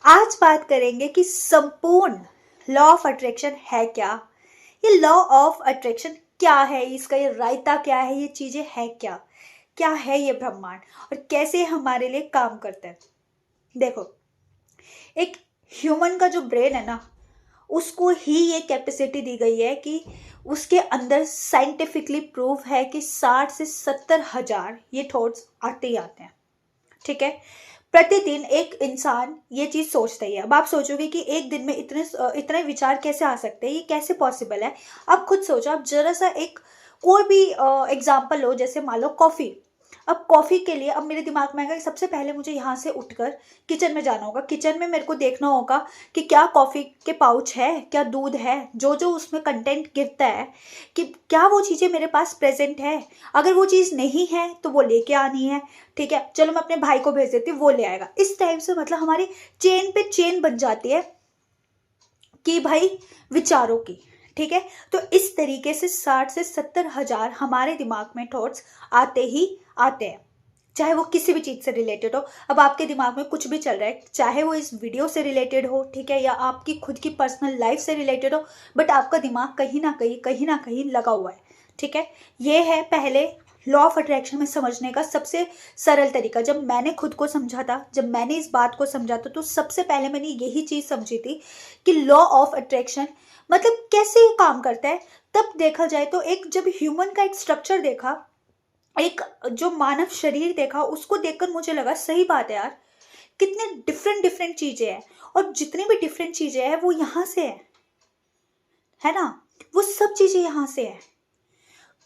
आज बात करेंगे कि संपूर्ण लॉ ऑफ अट्रैक्शन है क्या। ये लॉ ऑफ अट्रैक्शन क्या है, इसका ये रायता क्या है, ये चीजें है क्या, क्या है ये ब्रह्मांड और कैसे हमारे लिए काम करता है। देखो, एक ह्यूमन का जो ब्रेन है ना, उसको ही ये कैपेसिटी दी गई है कि उसके अंदर साइंटिफिकली प्रूव है कि 60 से 70 हजार ये थॉट्स आते ही आते हैं। ठीक है, प्रतिदिन एक इंसान ये चीज सोचता ही है। अब आप सोचोगे कि एक दिन में इतने इतने विचार कैसे आ सकते हैं, ये कैसे पॉसिबल है। आप खुद सोचो, आप जरा सा एक कोई भी एग्जांपल लो, जैसे मान लो कॉफी। अब कॉफी के लिए अब मेरे दिमाग में आएगा कि सबसे पहले मुझे यहाँ से उठकर किचन में जाना होगा। किचन में मेरे को देखना होगा कि क्या कॉफी के पाउच है, क्या दूध है, जो जो उसमें कंटेंट गिरता है, कि क्या वो चीज़ें मेरे पास प्रेजेंट है। अगर वो चीज़ नहीं है तो वो लेके आनी है। ठीक है, चलो मैं अपने भाई को भेज देती हूँ, वो ले आएगा। इस टाइप से मतलब हमारी चेन पे चेन बन जाती है कि भाई विचारों की। ठीक है, तो इस तरीके से 60 से 70 हजार हमारे दिमाग में थॉट्स आते ही आते हैं, चाहे वो किसी भी चीज से रिलेटेड हो। अब आपके दिमाग में कुछ भी चल रहा है, चाहे वो इस वीडियो से रिलेटेड हो, ठीक है, या आपकी खुद की पर्सनल लाइफ से रिलेटेड हो, बट आपका दिमाग कहीं ना कहीं लगा हुआ है। ठीक है, ये है पहले लॉ ऑफ अट्रैक्शन में समझने का सबसे सरल तरीका। जब मैंने खुद को समझा था, जब मैंने इस बात को समझा था, तो सबसे पहले मैंने यही चीज समझी थी कि लॉ ऑफ अट्रैक्शन मतलब कैसे ये काम करता है। तब देखा जाए तो एक जब ह्यूमन का एक स्ट्रक्चर देखा, एक जो मानव शरीर देखा, उसको देखकर मुझे लगा सही बात है यार, कितने डिफरेंट डिफरेंट चीजें हैं, और जितनी भी डिफरेंट चीजें हैं वो यहाँ से है ना, वो सब चीजें यहाँ से है।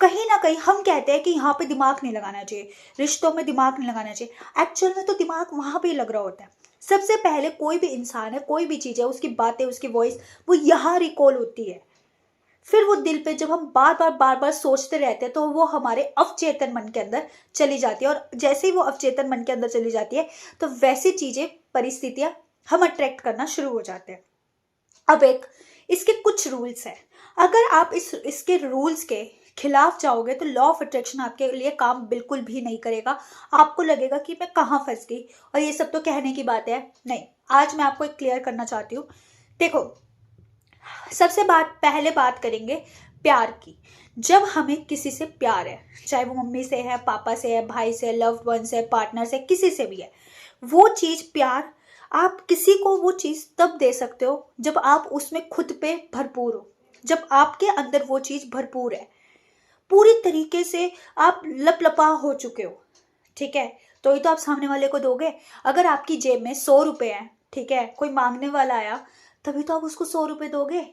कहीं ना कहीं हम कहते हैं कि यहाँ पे दिमाग नहीं लगाना चाहिए, रिश्तों में दिमाग नहीं लगाना चाहिए। एक्चुअल में तो दिमाग वहां पे ही लग रहा होता है। सबसे पहले कोई भी इंसान है, कोई भी चीज है, उसकी बातें, उसकी वॉइस, वो यहाँ रिकॉल होती है। फिर वो दिल पे जब हम बार बार सोचते रहते हैं तो वो हमारे अवचेतन मन के अंदर चली जाती है, और जैसे ही वो अवचेतन मन के अंदर चली जाती है तो वैसी चीजें, परिस्थितियां हम अट्रैक्ट करना शुरू हो जाते हैं। अब एक इसके कुछ रूल्स हैं। अगर आप इसके रूल्स के खिलाफ जाओगे तो लॉ ऑफ अट्रैक्शन आपके लिए काम बिल्कुल भी नहीं करेगा। आपको लगेगा कि मैं कहाँ फंस गई, और ये सब तो कहने की बात है। नहीं, आज मैं आपको एक क्लियर करना चाहती हूँ। देखो, सबसे पहले बात करेंगे प्यार की। जब हमें किसी से प्यार है, चाहे वो मम्मी से है, पापा से है, भाई से, लव्ड वन से, पार्टनर से, किसी से भी है, वो चीज प्यार, आप किसी को वो चीज तब दे सकते हो जब आप उसमें खुद पे भरपूर हो, जब आपके अंदर वो चीज भरपूर है, पूरी तरीके से आप लपलपा हो चुके हो। ठीक है, तो ही तो आप सामने वाले को दोगे। अगर आपकी जेब में 100 रुपए हैं, ठीक है, कोई मांगने वाला आया, तभी तो आप उसको 100 रुपए दोगे।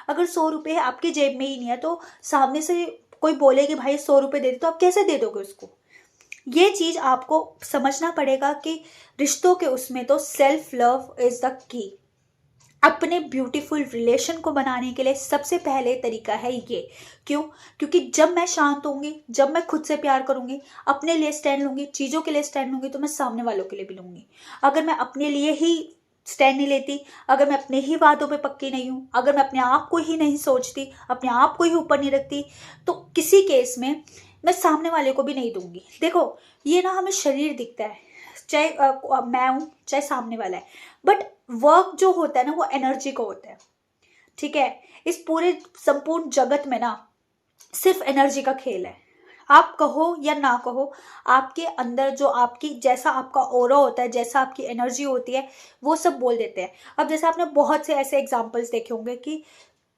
अगर 100 रुपए आपकी जेब में ही नहीं है तो सामने से कोई बोले कि भाई 100 रुपए दे दे, तो आप कैसे दे दोगे उसको। ये चीज आपको समझना पड़ेगा कि रिश्तों के उसमें तो self love is the key. अपने ब्यूटीफुल रिलेशन को बनाने के लिए सबसे पहले तरीका है ये। क्यों? क्योंकि जब मैं शांत होंगी, जब मैं खुद से प्यार करूंगी, अपने लिए स्टैंड लूंगी, चीजों के लिए स्टैंड लूंगी, तो मैं सामने वालों के लिए भी लूंगी। अगर मैं अपने लिए ही स्टैंड नहीं लेती, अगर मैं अपने ही वादों पे पक्की नहीं हूं, अगर मैं अपने आप को ही नहीं सोचती, अपने आप को ही ऊपर नहीं रखती, तो किसी केस में मैं सामने वाले को भी नहीं दूंगी। देखो, ये ना हमें शरीर दिखता है, चाहे मैं हूं चाहे सामने वाला है, बट वर्क जो होता है ना वो एनर्जी को होता है। ठीक है, इस पूरे संपूर्ण जगत में ना सिर्फ एनर्जी का खेल है। आप कहो या ना कहो, आपके अंदर जो आपकी, जैसा आपका ऑरा होता है, जैसा आपकी एनर्जी होती है, वो सब बोल देते हैं। अब जैसे आपने बहुत से ऐसे एग्जांपल्स देखे होंगे कि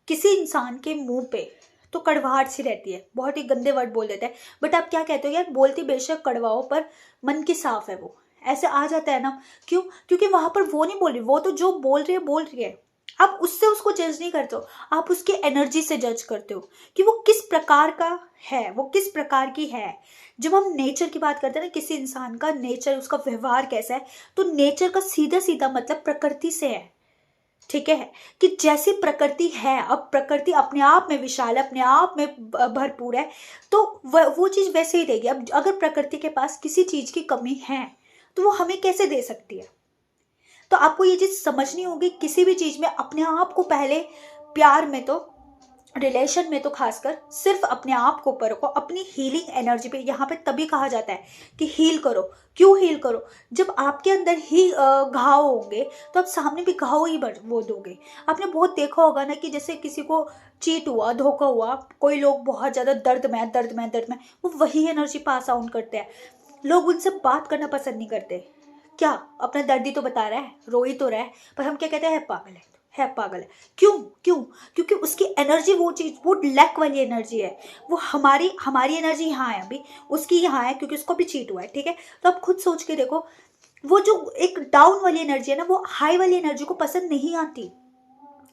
किसी इंसान के मुंह पे तो कड़वाहट सी रहती है, बहुत ही गंदे वर्ड बोल देते हैं, बट आप क्या कहते हो, यार बोलती बेशक कड़वा हो पर मन की साफ है, वो ऐसे आ जाता है ना। क्यों? क्योंकि वहां पर वो नहीं बोल रही, वो तो जो बोल रही है। आप उससे उसको जज नहीं करते हो, आप उसकी एनर्जी से जज करते हो कि वो किस प्रकार का है, वो किस प्रकार की है। जब हम नेचर की बात करते हैं ना, किसी इंसान का नेचर, उसका व्यवहार कैसा है, तो नेचर का सीधा सीधा मतलब प्रकृति से है। ठीक है, कि जैसी प्रकृति है, अब प्रकृति अपने आप में विशाल है, अपने आप में भरपूर है, तो वो चीज वैसे ही देगी। अब अगर प्रकृति के पास किसी चीज की कमी है तो वो हमें कैसे दे सकती है। तो आपको ये चीज समझनी होगी, किसी भी चीज में अपने आप को पहले प्यार में तो रिलेशन में तो खासकर सिर्फ अपने आप को परखो, अपनी हीलिंग एनर्जी पे। यहाँ पे तभी कहा जाता है कि हील करो। क्यों हील करो? जब आपके अंदर ही घाव होंगे तो आप सामने भी घाव ही वो दोगे। आपने बहुत देखा होगा ना कि जैसे किसी को चीट हुआ, धोखा हुआ, कोई लोग बहुत ज़्यादा दर्द में वो वही एनर्जी पास आउट करते हैं। लोग उनसे बात करना पसंद नहीं करते। क्या अपना दर्द ही तो बता रहा है, रो ही तो रहा है, पर हम क्या कहते हैं, पागल है। क्यों? क्योंकि उसकी एनर्जी वो चीज़, वो लैक वाली एनर्जी है। वो हमारी एनर्जी यहाँ है, अभी उसकी यहाँ है क्योंकि उसको भी चीट हुआ है। ठीक है, तो आप खुद सोच के देखो, वो जो एक डाउन वाली एनर्जी है ना, वो हाई वाली एनर्जी को पसंद नहीं आती।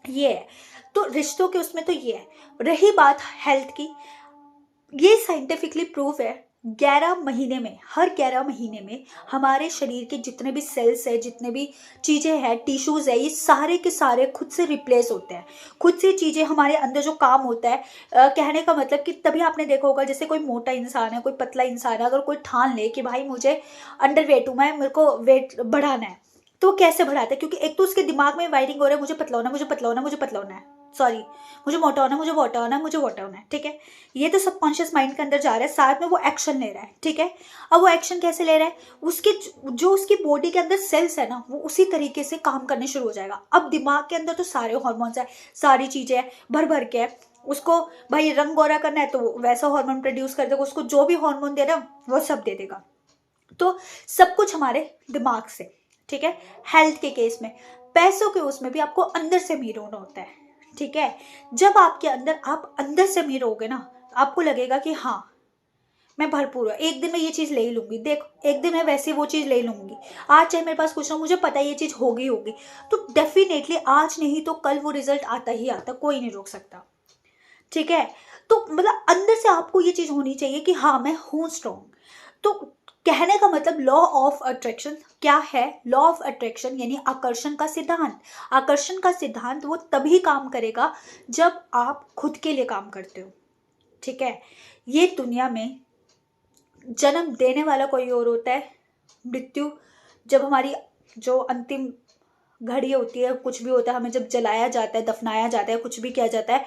ये है तो रिश्तों के उसमें तो ये है। रही बात हेल्थ की, ये साइंटिफिकली प्रूफ है। 11 महीने में, हर 11 महीने में हमारे शरीर के जितने भी सेल्स है, जितने भी चीज़ें हैं, टिश्यूज़ है, ये सारे के सारे खुद से रिप्लेस होते हैं। खुद से चीज़ें हमारे अंदर जो काम होता है, कहने का मतलब कि तभी आपने देखा होगा, जैसे कोई मोटा इंसान है, कोई पतला इंसान है, अगर कोई ठान ले कि भाई मुझे अंडर वेट हूँ मैं, मेरे को वेट बढ़ाना है, तो कैसे बढ़ाता है? क्योंकि एक तो उसके दिमाग में वायरिंग हो रहा है, मुझे पतला होना है, मुझे पतला होना है, मुझे पतला होना है, सॉरी मुझे मोटा होना है, मुझे मोटा होना है, मुझे मोटा होना है। ठीक है, ये तो सबकॉन्शियस माइंड के अंदर जा रहा है, साथ में वो एक्शन ले रहा है। ठीक है, अब वो एक्शन कैसे ले रहा है? उसके जो उसकी बॉडी के अंदर सेल्स है ना, वो उसी तरीके से काम करने शुरू हो जाएगा। अब दिमाग के अंदर तो सारे हॉर्मोन्स है, सारी चीज़ें भर भर के है। उसको भाई रंग गोरा करना है तो वैसा हार्मोन प्रोड्यूस कर देगा, उसको जो भी हार्मोन दे रहा वो सब दे देगा। तो सब कुछ हमारे दिमाग से। ठीक है, हेल्थ के केस में, पैसों के उसमें भी आपको अंदर से अमीर होना होता है। ठीक है, जब आपके अंदर, आप अंदर से अमीर होगे ना, आपको लगेगा कि हाँ मैं भरपूर हूँ, एक दिन मैं ये चीज़ ले ही लूंगी, देखो एक दिन मैं वैसे वो चीज़ ले लूंगी। आज चाहे मेरे पास कुछ ना, मुझे पता है ये चीज़ होगी, तो डेफिनेटली आज नहीं तो कल वो रिजल्ट आता ही आता, कोई नहीं रोक सकता। ठीक है, तो मतलब अंदर से आपको ये चीज़ होनी चाहिए कि हाँ मैं हूँ स्ट्रॉन्ग। तो कहने का मतलब लॉ ऑफ अट्रैक्शन क्या है? लॉ ऑफ अट्रैक्शन यानी आकर्षण का सिद्धांत। आकर्षण का सिद्धांत वो तभी काम करेगा जब आप खुद के लिए काम करते हो। ठीक है, ये दुनिया में जन्म देने वाला कोई और होता है, मृत्यु जब हमारी जो अंतिम घड़ी होती है, कुछ भी होता है, हमें जब जलाया जाता है, दफनाया जाता है, कुछ भी किया जाता है,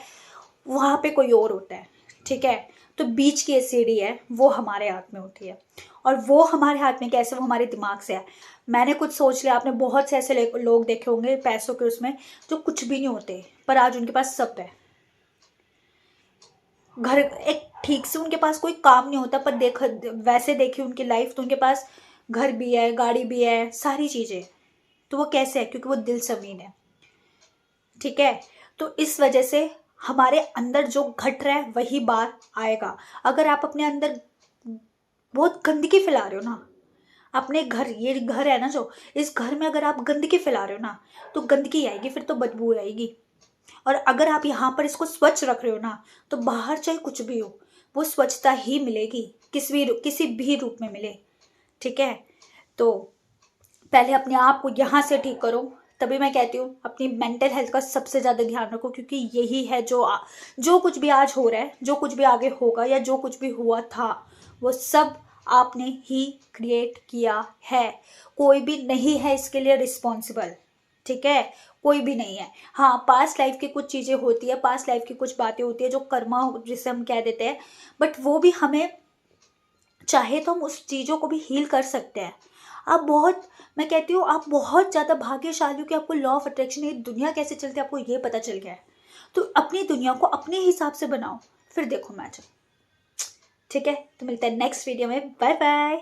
वहाँ पे कोई और होता है। ठीक है, तो बीच की सीढ़ी है वो हमारे हाथ में होती है, और वो हमारे हाथ में कैसे? वो हमारे दिमाग से है। मैंने कुछ सोच लिया, आपने बहुत से ऐसे लोग देखे होंगे पैसों के उसमें जो कुछ भी नहीं होते, पर आज उनके पास सब है। घर एक ठीक से उनके पास कोई काम नहीं होता, पर वैसे देखिए उनकी लाइफ, तो उनके पास घर भी है, गाड़ी भी है, सारी चीज़ें। तो वो कैसे है? क्योंकि वो दिल से अमीन है। ठीक है, तो इस वजह से हमारे अंदर जो घट रहा है वही बाहर आएगा। अगर आप अपने अंदर बहुत गंदगी फैला रहे हो ना, अपने घर, ये घर है ना जो, इस घर में अगर आप गंदगी फैला रहे हो ना, तो गंदगी आएगी, फिर तो बदबू आएगी। और अगर आप यहाँ पर इसको स्वच्छ रख रहे हो ना, तो बाहर चाहे कुछ भी हो, वो स्वच्छता ही मिलेगी, किसी भी रूप में मिले। ठीक है, तो पहले अपने आप को यहाँ से ठीक करो। तभी मैं कहती हूँ अपनी मेंटल हेल्थ का सबसे ज़्यादा ध्यान रखो, क्योंकि यही है जो कुछ भी आज हो रहा है, जो कुछ भी आगे होगा, या जो कुछ भी हुआ था, वो सब आपने ही क्रिएट किया है। कोई भी नहीं है इसके लिए रिस्पॉन्सिबल। ठीक है, कोई भी नहीं है। हाँ, पास्ट लाइफ की कुछ चीज़ें होती है, पास्ट लाइफ की कुछ बातें होती है जो कर्मा जिसे हम कह देते हैं, बट वो भी हमें चाहे तो हम उस चीज़ों को भी हील कर सकते हैं। आप बहुत, मैं कहती हूँ आप बहुत ज़्यादा भाग्यशाली हो कि आपको लॉ ऑफ अट्रैक्शन, ये दुनिया कैसे चलती है आपको ये पता चल गया है। तो अपनी दुनिया को अपने हिसाब से बनाओ, फिर देखो मैच। ठीक है, तो मिलते हैं नेक्स्ट वीडियो में। Bye bye.